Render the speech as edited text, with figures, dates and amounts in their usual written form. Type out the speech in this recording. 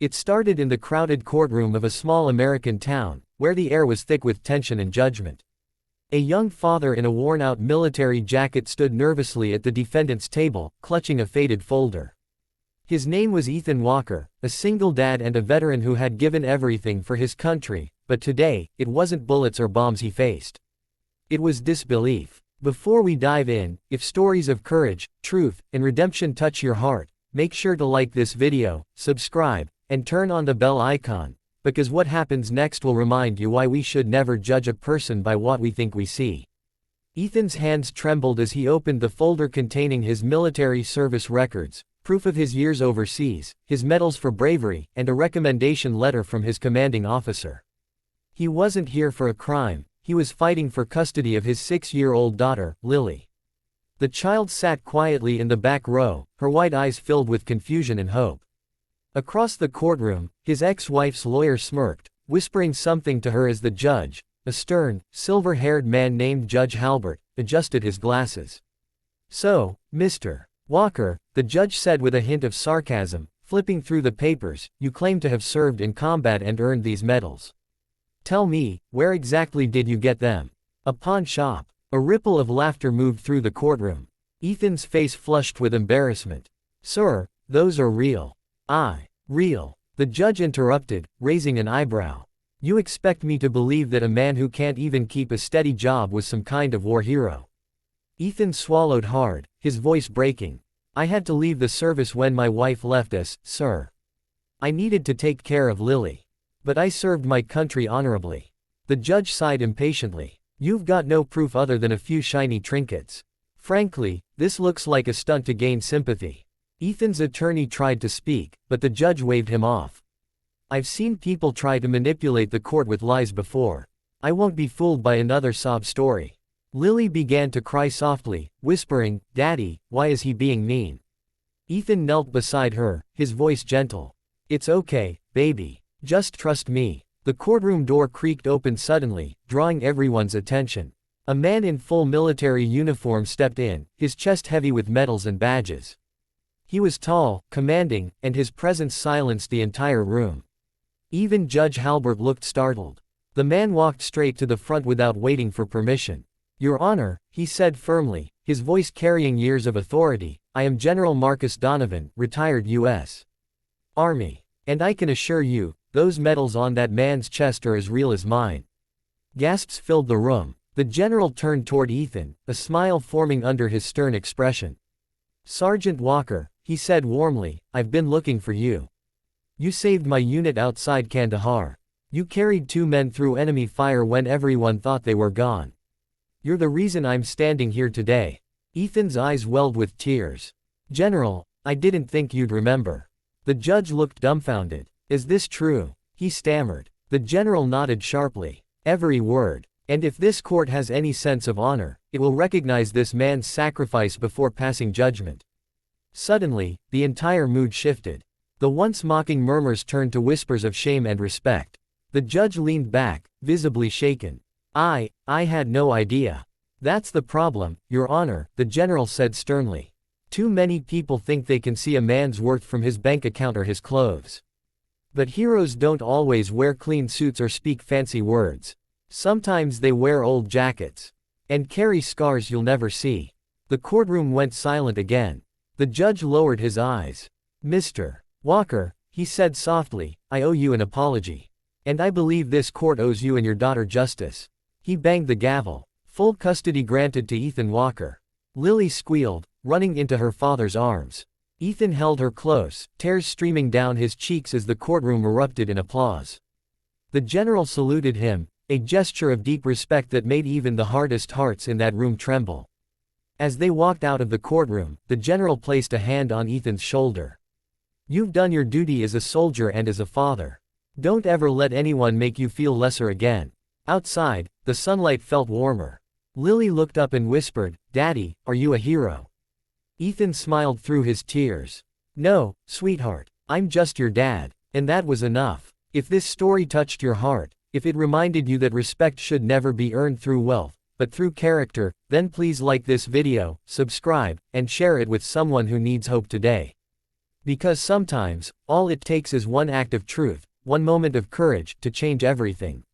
It started in the crowded courtroom of a small American town, where the air was thick with tension and judgment. A young father in a worn-out military jacket stood nervously at the defendant's table, clutching a faded folder. His name was Ethan Walker, a single dad and a veteran who had given everything for his country, but today, it wasn't bullets or bombs he faced. It was disbelief. Before we dive in, if stories of courage, truth, and redemption touch your heart, make sure to like this video, subscribe, and turn on the bell icon, because what happens next will remind you why we should never judge a person by what we think we see. Ethan's hands trembled as he opened the folder containing his military service records, proof of his years overseas, his medals for bravery, and a recommendation letter from his commanding officer. He wasn't here for a crime, he was fighting for custody of his 6-year-old daughter, Lily. The child sat quietly in the back row, her white eyes filled with confusion and hope. Across the courtroom, his ex-wife's lawyer smirked, whispering something to her as the judge, a stern, silver-haired man named Judge Halbert, adjusted his glasses. "So, Mr. Walker," the judge said with a hint of sarcasm, flipping through the papers, "you claim to have served in combat and earned these medals. Tell me, where exactly did you get them? A pawn shop?" A ripple of laughter moved through the courtroom. Ethan's face flushed with embarrassment. "Sir, those are real." Real?" The judge interrupted, raising an eyebrow. "You expect me to believe that a man who can't even keep a steady job was some kind of war hero?" Ethan swallowed hard, his voice breaking. "I had to leave the service when my wife left us, sir. I needed to take care of Lily. But I served my country honorably." The judge sighed impatiently. "You've got no proof other than a few shiny trinkets. Frankly, this looks like a stunt to gain sympathy." Ethan's attorney tried to speak, but the judge waved him off. "I've seen people try to manipulate the court with lies before. I won't be fooled by another sob story." Lily began to cry softly, whispering, "Daddy, why is he being mean?" Ethan knelt beside her, his voice gentle. "It's okay, baby. Just trust me." The courtroom door creaked open suddenly, drawing everyone's attention. A man in full military uniform stepped in, his chest heavy with medals and badges. He was tall, commanding, and his presence silenced the entire room. Even Judge Halbert looked startled. The man walked straight to the front without waiting for permission. "Your Honor," he said firmly, his voice carrying years of authority, "I am General Marcus Donovan, retired U.S. Army. And I can assure you, those medals on that man's chest are as real as mine." Gasps filled the room. The general turned toward Ethan, a smile forming under his stern expression. "Sergeant Walker," he said warmly, "I've been looking for you. You saved my unit outside Kandahar. You carried 2 men through enemy fire when everyone thought they were gone. You're the reason I'm standing here today." Ethan's eyes welled with tears. "General, I didn't think you'd remember." The judge looked dumbfounded. "Is this true?" he stammered. The general nodded sharply. "Every word. And if this court has any sense of honor, it will recognize this man's sacrifice before passing judgment." Suddenly, the entire mood shifted. The once mocking murmurs turned to whispers of shame and respect. The judge leaned back, visibly shaken. I had no idea." "That's the problem, Your Honor," the general said sternly. "Too many people think they can see a man's worth from his bank account or his clothes. But heroes don't always wear clean suits or speak fancy words. Sometimes they wear old jackets. And carry scars you'll never see." The courtroom went silent again. The judge lowered his eyes. "Mr. Walker," he said softly, "I owe you an apology. And I believe this court owes you and your daughter justice." He banged the gavel. Full custody granted to Ethan Walker. Lily squealed, running into her father's arms. Ethan held her close, tears streaming down his cheeks as the courtroom erupted in applause. The general saluted him, a gesture of deep respect that made even the hardest hearts in that room tremble. As they walked out of the courtroom, the general placed a hand on Ethan's shoulder. "You've done your duty as a soldier and as a father. Don't ever let anyone make you feel lesser again." Outside, the sunlight felt warmer. Lily looked up and whispered, "Daddy, are you a hero?" Ethan smiled through his tears. "No, sweetheart. I'm just your dad." And that was enough. If this story touched your heart, if it reminded you that respect should never be earned through wealth, but through character, then please like this video, subscribe, and share it with someone who needs hope today. Because sometimes, all it takes is one act of truth, one moment of courage, to change everything.